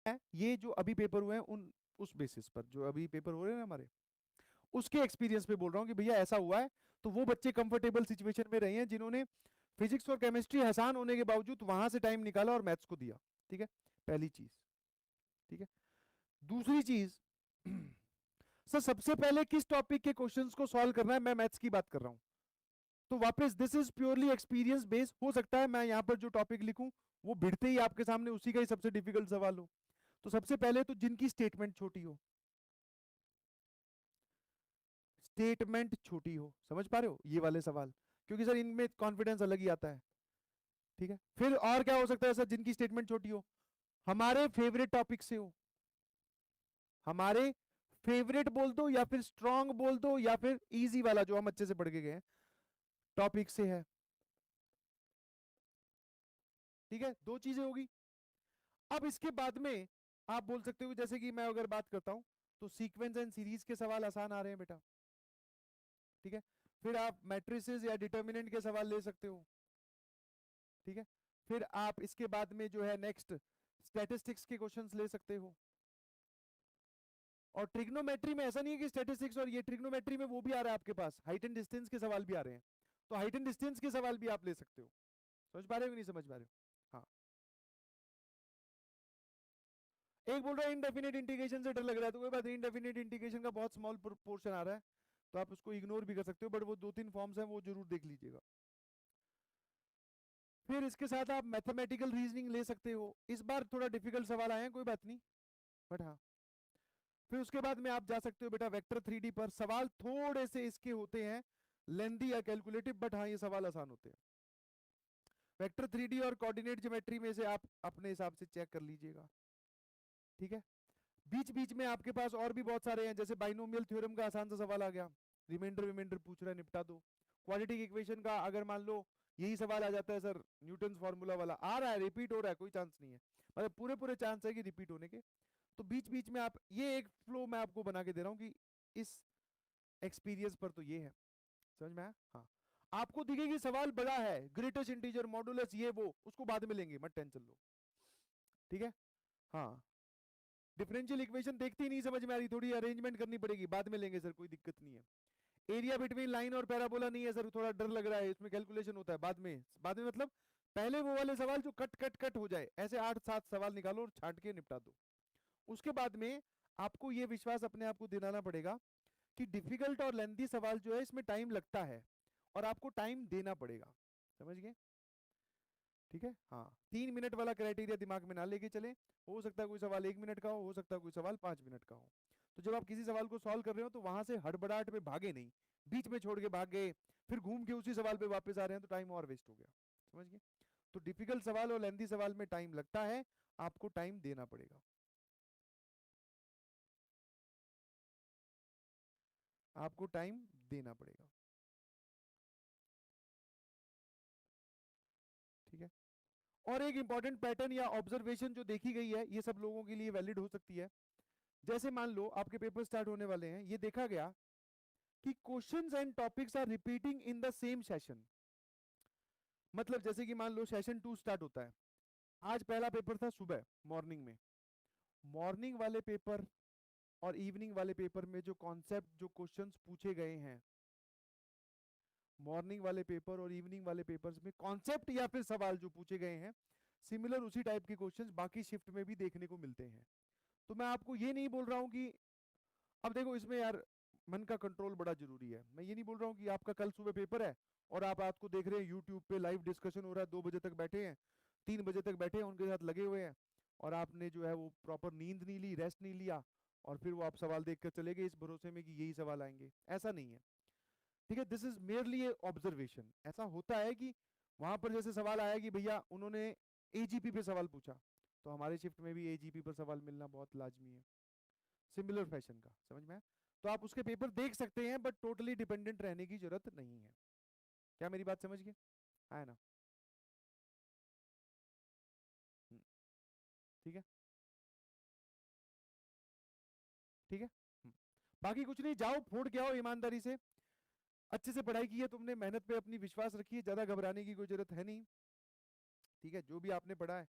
ये जो अभी पेपर हुए हैं उन उस बेसिस पर जो अभी पेपर हो रहे हैं ना हमारे, उसके एक्सपीरियंस पे बोल रहा हूँ कि भैया ऐसा हुआ है। तो वो बच्चे कंफर्टेबल सिचुएशन में रहे हैं जिन्होंने फिजिक्स और केमिस्ट्री आसान होने के बावजूद वहां से टाइम निकाला और मैथ्स को दिया। ठीक है, पहली चीज। ठीक है, दूसरी चीज सर सबसे पहले किस टॉपिक के क्वेश्चंस को सॉल्व करना है, मैं मैथ्स की बात कर रहा हूं। तो वापस this is purely experience based. हो सकता है मैं यहां पर जो टॉपिक लिखूं वो भिड़ते ही आपके सामने उसी का ही सबसे डिफिकल्ट सवाल हो। तो सबसे पहले तो जिनकी स्टेटमेंट छोटी हो, स्टेटमेंट छोटी हो, समझ पा रहे हो ये वाले सवाल, क्योंकि सर इनमें कॉन्फिडेंस अलग ही आता है। ठीक है, फिर और क्या हो सकता है सर जिनकी स्टेटमेंट छोटी हो, हमारे फेवरेट टॉपिक से हो, हमारे फेवरेट बोल दो या फिर स्ट्रांग बोल दो या फिर इजी वाला जो हम अच्छे से पढ़ के गए हैं टॉपिक से है। ठीक है, दो चीजें होगी। अब इसके बाद में आप बोल सकते हो जैसे कि मैं अगर बात करता हूं तो सीक्वेंस एंड सीरीज के सवाल आसान आ रहे हैं बेटा। ठीक है, फिर आप मैट्रिसेस या डिटर्मिनेंट के सवाल ले सकते हो। ठीक है, फिर आप इसके बाद में जो है नेक्स्ट स्टैटिस्टिक्स के क्वेश्चंस ले सकते हो। और ट्रिग्नोमेट्री में ऐसा नहीं है कि स्टैटिस्टिक्स और ये ट्रिग्नोमेट्री में वो भी आ रहा है आपके पास, हाइट एंड डिस्टेंस के सवाल भी आ रहे हैं। तो हाइट एंड डिस्टेंस के सवाल भी आप ले सकते हो। समझ पा रहे हो कि नहीं समझ पा रहे हो? हाँ, एक बोल रहा है इनडेफिनेट इंटीग्रेशन से डर लग रहा है, तो कोई बात नहीं, इनडेफिनेट इंटीग्रेशन का बहुत स्मॉल पोर्शन आ रहा है, तो आप उसको इग्नोर भी कर सकते हो, बट वो दो तीन फॉर्म्स हैं वो जरूर देख लीजिएगा। फिर इसके साथ आप मैथमेटिकल रीजनिंग ले सकते हो। इस बार थोड़ा डिफिकल्ट सवाल आए हैं, कोई बात नहीं, बट हाँ। फिर उसके बाद में आप जा सकते हो बेटा वेक्टर 3D पर। सवाल थोड़े से इसके होते हैं लेंदी या कैलकुलेटिव, बट हाँ ये सवाल आसान होते हैं। वेक्टर 3D और कोऑर्डिनेट ज्योमेट्री में से आप अपने हिसाब से चेक कर लीजिएगा। ठीक है, बीच बीच में आपके पास और भी बहुत सारे हैं, जैसे बाइनोमियल थ्योरम का आसान सा सवाल आ गया, रिमाइंडर रिमाइंडर पूछ रहा है, निपटा दो। क्वाड्रेटिक इक्वेशन का अगर मान लो यही सवाल आ जाता है सर, न्यूटन फॉर्मूला वाला आ रहा है, रिपीट हो रहा है, कोई चांस नहीं है, मतलब पूरे पूरे चांस है कि रिपीट होने के। तो बीच बीच में आप ये एक फ्लो मैं आपको बना के दे रहा हूँ कि इस एक्सपीरियंस पर तो ये है। समझ में आया? हाँ, आपको दिखेगी सवाल बड़ा है, ग्रेटेस्ट इंटीजर मॉडुलस ये वो, उसको बाद में लेंगे, मत टेंशन लो। ठीक है, हाँ, डिफरेंशियल इक्वेशन देखते ही नहीं समझ में आ रही, थोड़ी अरेंजमेंट करनी पड़ेगी, बाद में लेंगे सर, कोई दिक्कत नहीं है। एरिया बिटवीन लाइन और पैराबोला नहीं है सर, थोड़ा डर लग रहा है, इसमें कैलकुलेशन होता है बाद में। बाद में मतलब पहले वो वाले सवाल जो कट कट कट हो जाए, ऐसे 8-7 सवाल निकालो और छांट के निपटा दो। उसके बाद में आपको ये विश्वास अपने आप को दिलाना पड़ेगा कि डिफिकल्ट और लेंथी सवाल जो है इसमें टाइम लगता है और आपको टाइम देना पड़ेगा। समझ गए? ठीक है, हाँ, 3 मिनट वाला क्राइटेरिया दिमाग में ना लेके चले। हो सकता है कोई सवाल 1 मिनट का हो सकता है कोई सवाल 5 मिनट का हो। तो जब आप किसी सवाल को सॉल्व कर रहे हो तो वहां से हड़बड़ाहट में भागे नहीं, बीच में छोड़ के भाग गए, फिर घूम के उसी सवाल पे वापस आ रहे हैं तो टाइम और वेस्ट हो गया। समझ गए? तो डिफिकल्ट सवाल और लेंथी सवाल में टाइम लगता है, आपको टाइम देना पड़ेगा, आपको टाइम देना पड़ेगा। ठीक है, और एक इंपॉर्टेंट पैटर्न या ऑब्जर्वेशन जो देखी गई है, ये सब लोगों के लिए वैलिड हो सकती है। जैसे मान लो आपके पेपर स्टार्ट होने वाले हैं, ये देखा गया कि questions and topics are repeating in the same session. मतलब जैसे कि मान लो सेशन 2 स्टार्ट होता है, आज पहला पेपर था सुबह मॉर्निंग में, मॉर्निंग वाले पेपर और इवनिंग वाले पेपर में जो कॉन्सेप्ट जो क्वेश्चंस पूछे गए हैं, मॉर्निंग वाले पेपर और इवनिंग वाले पेपर्स में कॉन्सेप्ट या फिर सवाल जो पूछे गए हैं, सिमिलर उसी टाइप के क्वेश्चंस बाकी शिफ्ट में भी देखने को मिलते हैं। तो मैं आपको ये नहीं बोल रहा हूं कि, अब देखो इसमें यार मन का कंट्रोल बड़ा जरूरी है। मैं ये नहीं बोल रहा हूँ कि आपका कल सुबह पेपर है और आप रात को देख रहे हैं यूट्यूब पे लाइव डिस्कशन हो रहा है, 2 बजे तक बैठे हैं, 3 बजे तक बैठे हैं उनके साथ लगे हुए हैं, और आपने जो है वो प्रॉपर नींद नहीं ली, रेस्ट नहीं लिया, और फिर वो आप सवाल देख कर चले गए इस भरोसे में कि यही सवाल आएंगे, ऐसा नहीं है। ठीक है, this is merely A observation. ऐसा होता है कि वहां पर जैसे सवाल आया कि भैया उन्होंने एजीपी पे सवाल पूछा, तो हमारे शिफ्ट में भी एजीपी पर सवाल मिलना बहुत लाजमी है, सिमिलर फैशन का। समझ में आया? तो आप उसके पेपर देख सकते हैं बट टोटली डिपेंडेंट रहने की जरूरत नहीं है। क्या मेरी बात समझ गए? है ना? हम्म, ठीक है, ठीक है। बाकी कुछ नहीं, जाओ फोड़ के आओ ईमानदारी से, अच्छे से पढ़ाई की है तुमने, मेहनत पे अपनी विश्वास रखी है, ज्यादा घबराने की कोई जरूरत है नहीं। ठीक है, जो भी आपने पढ़ा है